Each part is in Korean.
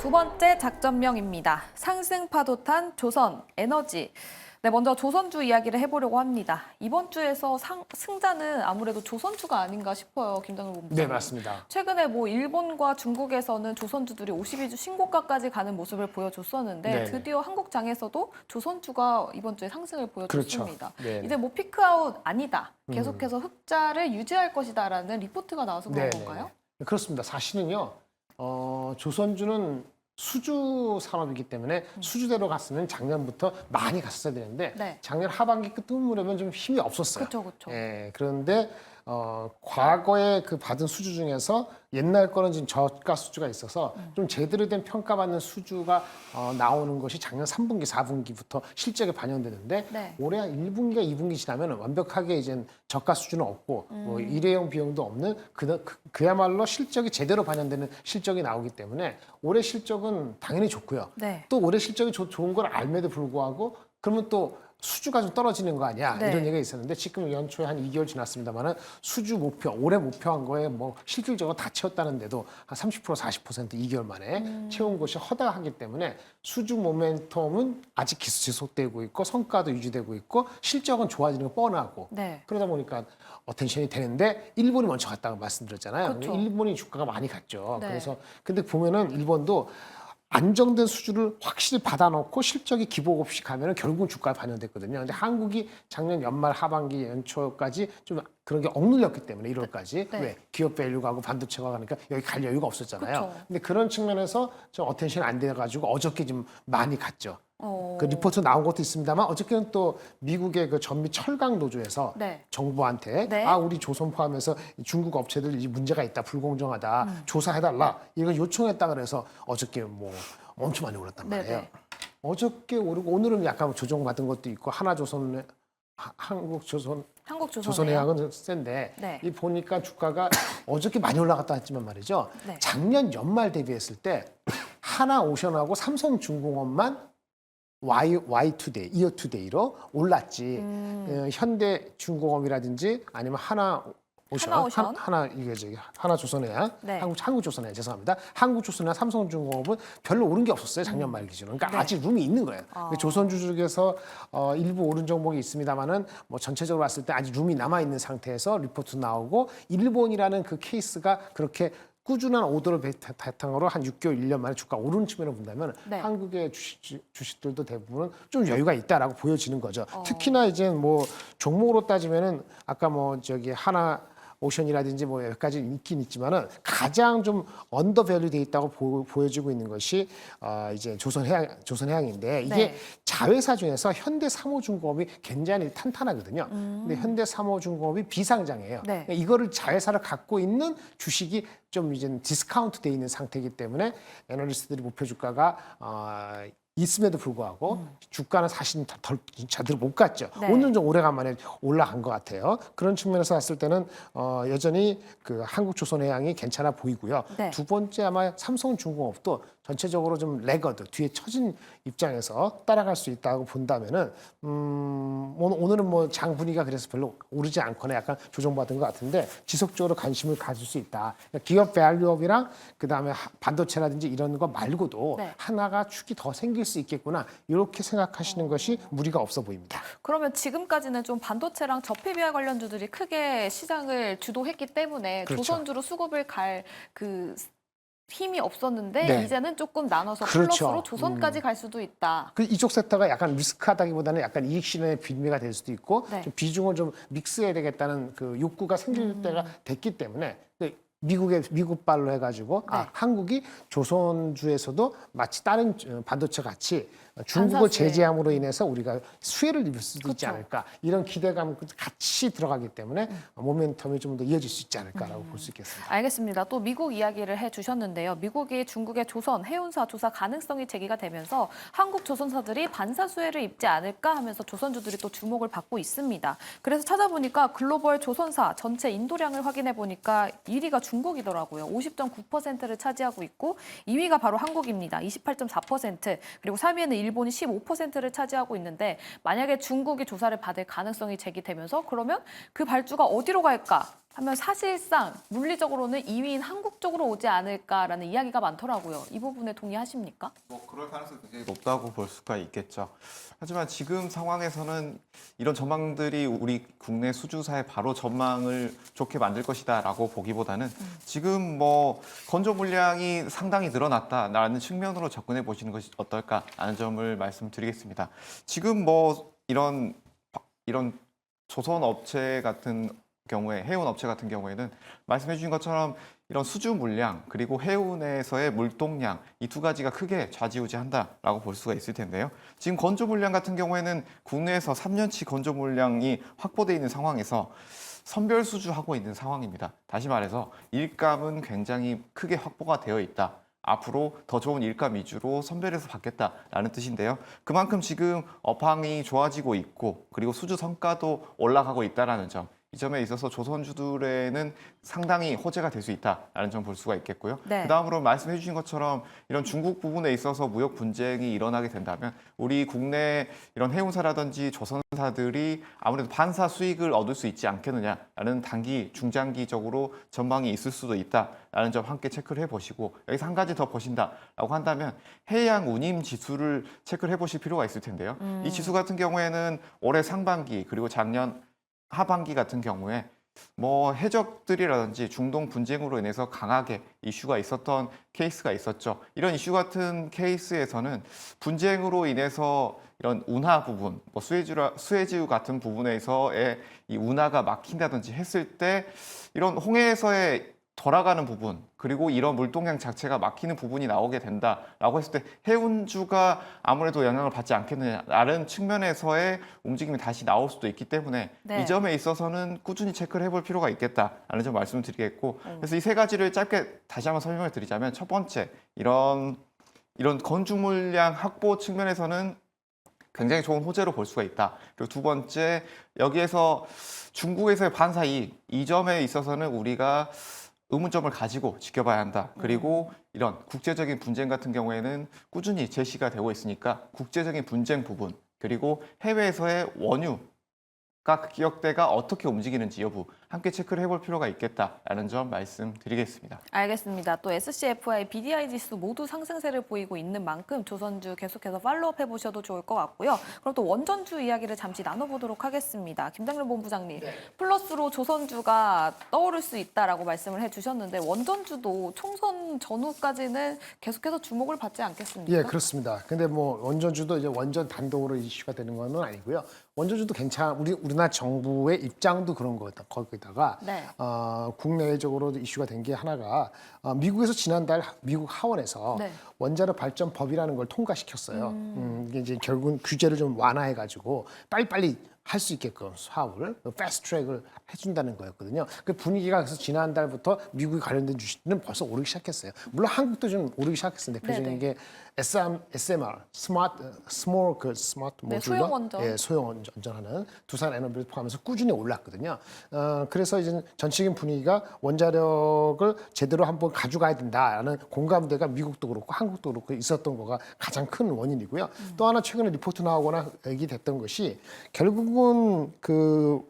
두 번째 작전명입니다. 상승 파도 탄 조선 에너지. 네, 먼저 조선주 이야기를 해보려고 합니다. 이번 주에서 승자는 아무래도 조선주가 아닌가 싶어요, 김장일 본부장님. 네, 맞습니다. 최근에 뭐 일본과 중국에서는 조선주들이 52주 신고가까지 가는 모습을 보여줬었는데 네네. 드디어 한국장에서도 조선주가 이번 주에 상승을 보여줬습니다. 그렇죠. 네네. 이제 뭐 피크아웃 아니다, 계속해서 흑자를 유지할 것이다라는 리포트가 나와서 그런 네네. 건가요? 그렇습니다. 사실은요, 조선주는 수주 산업이기 때문에 수주대로 갔으면 작년부터 많이 갔어야 되는데 네. 작년 하반기 끝무렵엔 좀 힘이 없었어요. 그렇죠. 예, 그런데 과거에 그 받은 수주 중에서 옛날 거는 지금 저가 수주가 있어서 좀 제대로 된 평가받는 수주가 나오는 것이 작년 3분기, 4분기부터 실적에 반영되는데 네. 올해 한 1분기가 2분기 지나면 완벽하게 이제 저가 수주는 없고 뭐 일회용 비용도 없는 그야말로 실적이 제대로 반영되는 실적이 나오기 때문에 올해 실적은 당연히 좋고요. 네. 또 올해 실적이 좋은 걸 알매도 불구하고 그러면 또 수주가 좀 떨어지는 거 아니야? 네. 이런 얘기가 있었는데 지금 연초에 한 2개월 지났습니다만은 수주 목표, 올해 목표한 거에 뭐 실질적으로 다 채웠다는데도 한 30% 40% 2개월 만에 채운 것이 허다하기 때문에 수주 모멘텀은 아직 지속되고 있고 성과도 유지되고 있고 실적은 좋아지는 거 뻔하고 네. 그러다 보니까 어텐션이 되는데 일본이 먼저 갔다고 말씀드렸잖아요. 그렇죠. 일본이 주가가 많이 갔죠. 네. 그래서 근데 보면은 일본도 안정된 수주를 확실히 받아놓고 실적이 기복 없이 가면은 결국은 주가에 반영됐거든요. 근데 한국이 작년 연말 하반기 연초까지 좀 그런 게 억눌렸기 때문에 1월까지 네. 왜 기업 밸류가 하고 반도체가 가니까 여기 갈 여유가 없었잖아요. 그쵸. 근데 그런 측면에서 좀 어텐션이 안 돼가지고 어저께 좀 많이 갔죠. 어. 그 리포트 나온 것도 있습니다만 어저께는 또 미국의 그 전미 철강 노조에서 네. 정부한테 네. 우리 조선 포함해서 중국 업체들 이 문제가 있다 불공정하다 조사해달라 이걸 요청했다 그래서 어저께 뭐 엄청 많이 올랐단 말이에요. 네네. 어저께 오르고 오늘은 약간 조정받은 것도 있고 하나조선 한국조선 조선해양은 센데 네. 이 보니까 주가가 어저께 많이 올라갔다 했지만 말이죠. 네. 작년 연말 대비했을 때 하나오션하고 삼성중공업만 Y2데이, 이어2데이로 올랐지. 현대중공업이라든지 아니면 하나오션? 하나조선해양, 네. 한국조선해양 죄송합니다. 한국조선해양, 삼성중공업은 별로 오른 게 없었어요 작년 말 기준으로. 그러니까 네. 아직 룸이 있는 거예요. 조선주 중에서 일부 오른 종목이 있습니다만은 뭐 전체적으로 봤을 때 아직 룸이 남아 있는 상태에서 리포트 나오고 일본이라는 그 케이스가 그렇게 꾸준한 오더를 바탕으로 한 6개월, 1년 만에 주가 오르는 측면을 본다면 네. 한국의 주식들도 대부분 좀 여유가 있다라고 보여지는 거죠. 특히나 이제 뭐 종목으로 따지면은 아까 뭐 저기 하나 오션이라든지 뭐 몇 가지 있긴 있지만은 가장 좀 언더밸류 돼 있다고 보여지고 있는 것이 이제 조선해양인데 이게 네. 자회사 중에서 현대삼호중공업이 굉장히 탄탄하거든요. 근데 현대삼호중공업이 비상장이에요. 네. 그러니까 이거를 자회사를 갖고 있는 주식이 좀 이제 디스카운트 돼 있는 상태이기 때문에 애널리스트들이 목표 주가가 있음에도 불구하고 주가는 사실 제대로 못 갔죠. 네. 오늘은 좀 오래간만에 올라간 것 같아요. 그런 측면에서 봤을 때는 여전히 그 한국조선해양이 괜찮아 보이고요. 네. 두 번째 아마 삼성중공업도 전체적으로 좀 레거드 뒤에 처진 입장에서 따라갈 수 있다고 본다면은 오늘은 뭐 장 분위기가 그래서 별로 오르지 않거나 약간 조정받은 것 같은데 지속적으로 관심을 가질 수 있다. 그러니까 기업 밸류업이랑 그 다음에 반도체라든지 이런 거 말고도 네. 하나가 축이 더 생길 수 있겠구나 이렇게 생각하시는 것이 무리가 없어 보입니다. 그러면 지금까지는 좀 반도체랑 저폐비화 관련주들이 크게 시장을 주도했기 때문에 그렇죠. 조선주로 수급을 갈 그 힘이 없었는데 네. 이제는 조금 나눠서 그렇죠. 플러스로 조선까지 갈 수도 있다. 그 이쪽 섹터가 약간 리스크하다기보다는 약간 이익 실현의 빈미가 될 수도 있고 네. 좀 비중을 좀 믹스해야 되겠다는 그 욕구가 생길 때가 됐기 때문에 미국 발로 해가지고 네. 한국이 조선주에서도 마치 다른 반도체 같이 중국을 반사수혜. 제재함으로 인해서 우리가 수혜를 입을 수도 있지 그렇죠. 않을까 이런 기대감 같이 들어가기 때문에 모멘텀이 좀 더 이어질 수 있지 않을까라고 볼 수 있겠습니다. 알겠습니다. 또 미국 이야기를 해주셨는데요. 미국이 중국의 조선 해운사 조사 가능성이 제기가 되면서 한국 조선사들이 반사수혜를 입지 않을까 하면서 조선주들이 또 주목을 받고 있습니다. 그래서 찾아보니까 글로벌 조선사 전체 인도량을 확인해 보니까 1위가 중국이더라고요. 50.9%를 차지하고 있고 2위가 바로 한국입니다. 28.4%. 그리고 3위에는 일본이 15%를 차지하고 있는데 만약에 중국이 조사를 받을 가능성이 제기되면서 그러면 그 발주가 어디로 갈까? 하면 사실상 물리적으로는 2위인 한국 쪽으로 오지 않을까라는 이야기가 많더라고요. 이 부분에 동의하십니까? 뭐 그럴 가능성이 굉장히 높다고 볼 수가 있겠죠. 하지만 지금 상황에서는 이런 전망들이 우리 국내 수주사의 바로 전망을 좋게 만들 것이다라고 보기보다는 지금 뭐 건조 물량이 상당히 늘어났다라는 측면으로 접근해 보시는 것이 어떨까라는 점을 말씀드리겠습니다. 지금 뭐 이런 조선 업체 같은 경우에 해운 업체 같은 경우에는 말씀해 주신 것처럼 이런 수주 물량 그리고 해운에서의 물동량 이 두 가지가 크게 좌지우지한다라고 볼 수가 있을 텐데요. 지금 건조 물량 같은 경우에는 국내에서 3년치 건조 물량이 확보돼 있는 상황에서 선별 수주하고 있는 상황입니다. 다시 말해서 일감은 굉장히 크게 확보가 되어 있다. 앞으로 더 좋은 일감 위주로 선별해서 받겠다라는 뜻인데요. 그만큼 지금 업황이 좋아지고 있고 그리고 수주 성과도 올라가고 있다라는 점. 이 점에 있어서 조선주들에는 상당히 호재가 될 수 있다라는 점 볼 수가 있겠고요. 네. 그다음으로 말씀해 주신 것처럼 이런 중국 부분에 있어서 무역 분쟁이 일어나게 된다면 우리 국내 이런 해운사라든지 조선사들이 아무래도 반사 수익을 얻을 수 있지 않겠느냐라는 단기, 중장기적으로 전망이 있을 수도 있다라는 점 함께 체크를 해보시고 여기서 한 가지 더 보신다라고 한다면 해양 운임 지수를 체크를 해보실 필요가 있을 텐데요. 이 지수 같은 경우에는 올해 상반기 그리고 작년 하반기 같은 경우에 뭐 해적들이라든지 중동 분쟁으로 인해서 강하게 이슈가 있었던 케이스가 있었죠. 이런 이슈 같은 케이스에서는 분쟁으로 인해서 이런 운하 부분, 뭐 수에즈 같은 부분에서의 이 운하가 막힌다든지 했을 때 이런 홍해에서의 돌아가는 부분 그리고 이런 물동량 자체가 막히는 부분이 나오게 된다라고 했을 때 해운주가 아무래도 영향을 받지 않겠느냐라는 측면에서의 움직임이 다시 나올 수도 있기 때문에 네. 이 점에 있어서는 꾸준히 체크를 해볼 필요가 있겠다라는 점 말씀을 드리겠고 그래서 이 세 가지를 짧게 다시 한번 설명을 드리자면 첫 번째 이런 건축 물량 확보 측면에서는 굉장히 좋은 호재로 볼 수가 있다. 그리고 두 번째 여기에서 중국에서의 반사 이익 이 점에 있어서는 우리가 의문점을 가지고 지켜봐야 한다. 그리고 이런 국제적인 분쟁 같은 경우에는 꾸준히 제시가 되고 있으니까 국제적인 분쟁 부분 그리고 해외에서의 원유가 기업대가 어떻게 움직이는지 여부 함께 체크를 해볼 필요가 있겠다라는 점 말씀드리겠습니다. 알겠습니다. 또 SCFI, BDI 지수 모두 상승세를 보이고 있는 만큼 조선주 계속해서 팔로우업 해보셔도 좋을 것 같고요. 그럼 또 원전주 이야기를 잠시 나눠보도록 하겠습니다. 김장렬 본부장님, 플러스로 조선주가 떠오를 수 있다라고 말씀을 해주셨는데 원전주도 총선 전후까지는 계속해서 주목을 받지 않겠습니까? 예, 그렇습니다. 근데 뭐 원전주도 이제 원전 단독으로 이슈가 되는 건 아니고요. 원전주도 우리나라 정부의 입장도 그런 거다. 거기다가 네. 국내적으로 이슈가 된 게 하나가 미국에서 지난달 미국 하원에서 네. 원자력 발전법이라는 걸 통과시켰어요. 이게 이제 결국은 규제를 좀 완화해가지고 빨리빨리 할 수 있게끔 사업을 패스트 트랙을 해준다는 거였거든요. 그 분위기가 그래서 지난달부터 미국이 관련된 주식은 벌써 오르기 시작했어요. 물론 한국도 좀 오르기 시작했어요. 대표적인 게 SMR, 스몰 스마트 네, 모듈과 소형 원전. 예, 소형 원전하는 두산 에너비를 포함해서 꾸준히 올랐거든요. 그래서 이제 전체적인 분위기가 원자력을 제대로 한번 가져가야 된다라는 공감대가 미국도 그렇고 한국도 그렇고 있었던 거가 가장 큰 원인이고요. 또 하나 최근에 리포트 나오거나 얘기됐던 것이 결국은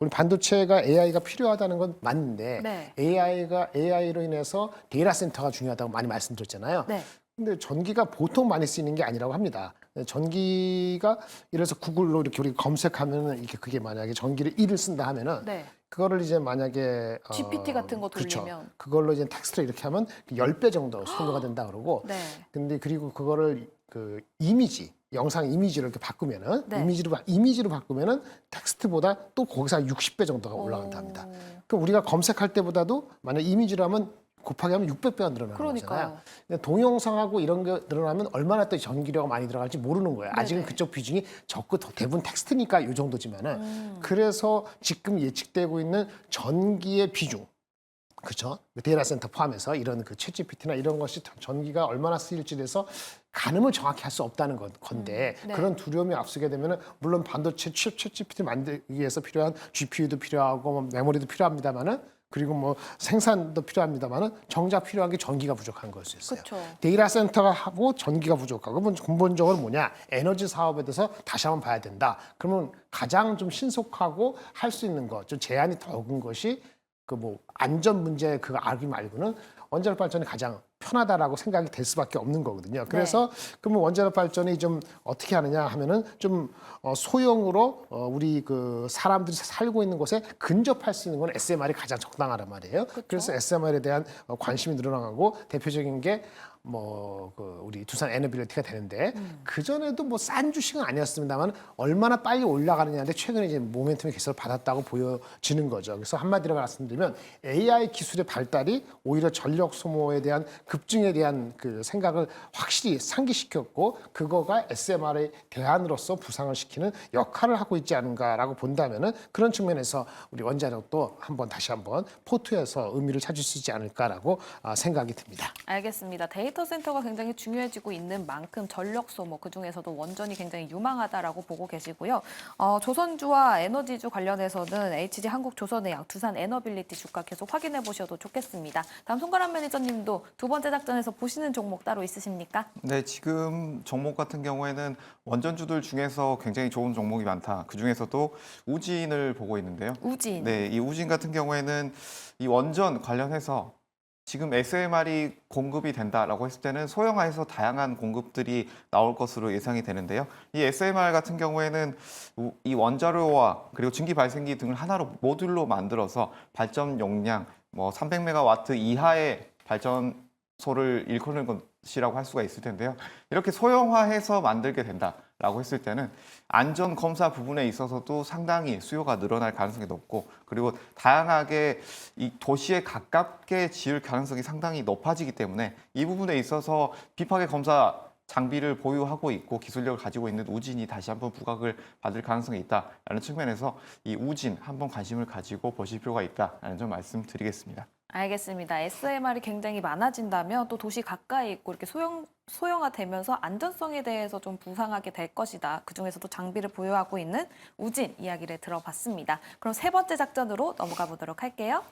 우리 반도체가 AI가 필요하다는 건 맞는데 네. AI로 인해서 데이터 센터가 중요하다고 많이 말씀드렸잖아요. 네. 근데 전기가 보통 많이 쓰이는 게 아니라고 합니다. 전기가 예를 들어서 구글로 이렇게 우리 검색하면은 이게 그게 만약에 전기를 1을 쓴다 하면은 네. 그거를 이제 만약에 GPT 같은 거 그렇죠. 돌리면. 그걸로 이제 텍스트를 이렇게 하면 10배 정도 속도가 된다 그러고 네. 근데 그리고 그거를 그 영상 이미지를 이렇게 바꾸면은 네. 이미지로 바꾸면은 텍스트보다 또 거기서 한 60배 정도가 올라간다 합니다. 오. 그럼 우리가 검색할 때보다도 만약 이미지로 하면 곱하기 하면 600배가 늘어나는 그러니까요. 거잖아요. 근데 동영상하고 이런 게 늘어나면 얼마나 또 전기료가 많이 들어갈지 모르는 거예요. 아직은 네네. 그쪽 비중이 적고 대부분 텍스트니까 이 정도지만은 그래서 지금 예측되고 있는 전기의 비중 그렇죠. 데이터 센터 포함해서 이런 그 챗GPT나 이런 것이 전기가 얼마나 쓰일지에 대해서 가늠을 정확히 할 수 없다는 건데 네. 그런 두려움이 앞서게 되면은 물론 반도체 챗GPT 만들기 위해서 필요한 GPU도 필요하고 뭐 메모리도 필요합니다만은 그리고 뭐 생산도 필요합니다만은 정작 필요한 게 전기가 부족한 걸 수 있어요. 그렇죠. 데이터 센터가 하고 전기가 부족하고 그러면 근본적으로 뭐냐 에너지 사업에 대해서 다시 한번 봐야 된다. 그러면 가장 좀 신속하고 할 수 있는 것, 좀 제한이 적은 것이 그 뭐 안전 문제 그거 알기 말고는 원자력 발전이 가장 편하다라고 생각이 될 수밖에 없는 거거든요. 그래서 그러면 원자력 발전이 좀 어떻게 하느냐 하면은 좀 소형으로 우리 그 사람들이 살고 있는 곳에 근접할 수 있는 건 SMR이 가장 적당하단 말이에요. 그래서 SMR에 대한 관심이 늘어나고 대표적인 게 뭐 그 우리 두산 에너빌리티가 되는데 그 전에도 뭐 싼 주식은 아니었습니다만 얼마나 빨리 올라가느냐인데 최근에 이제 모멘텀의 개선을 받았다고 보여지는 거죠. 그래서 한마디로 말씀드리면 AI 기술의 발달이 오히려 전력 소모에 대한 급증에 대한 그 생각을 확실히 상기시켰고 그거가 SMR의 대안으로서 부상을 시키는 역할을 하고 있지 않은가라고 본다면은 그런 측면에서 우리 원자력도 다시 한번 포트에서 의미를 찾을 수 있지 않을까라고 생각이 듭니다. 알겠습니다. 데이터 센터가 굉장히 중요해지고 있는 만큼 전력 소모 그중에서도 원전이 굉장히 유망하다라고 보고 계시고요. 조선주와 에너지주 관련해서는 HG 한국조선해양, 두산 에너빌리티 주가 계속 확인해 보셔도 좋겠습니다. 다음 손가락 매니저님도 두 번째 작전에서 보시는 종목 따로 있으십니까? 네, 지금 종목 같은 경우에는 원전주들 중에서 굉장히 좋은 종목이 많다. 그 중에서도 우진을 보고 있는데요. 우진. 네, 이 우진 같은 경우에는 이 원전 관련해서 지금 SMR이 공급이 된다라고 했을 때는 소형화해서 다양한 공급들이 나올 것으로 예상이 되는데요. 이 SMR 같은 경우에는 이 원자로와 그리고 증기 발생기 등을 하나로 모듈로 만들어서 발전 용량 뭐 300메가와트 이하의 발전소를 일컫는 것이라고 할 수가 있을 텐데요. 이렇게 소형화해서 만들게 된다라고 했을 때는 안전 검사 부분에 있어서도 상당히 수요가 늘어날 가능성이 높고 그리고 다양하게 이 도시에 가깝게 지을 가능성이 상당히 높아지기 때문에 이 부분에 있어서 비파괴 검사 장비를 보유하고 있고 기술력을 가지고 있는 우진이 다시 한번 부각을 받을 가능성이 있다라는 측면에서 이 우진 한번 관심을 가지고 보실 필요가 있다라는 점 말씀드리겠습니다. 알겠습니다. SMR이 굉장히 많아진다면 또 도시 가까이 있고 이렇게 소형화되면서 안전성에 대해서 좀 부상하게 될 것이다. 그중에서도 장비를 보유하고 있는 우진 이야기를 들어봤습니다. 그럼 세 번째 작전으로 넘어가 보도록 할게요.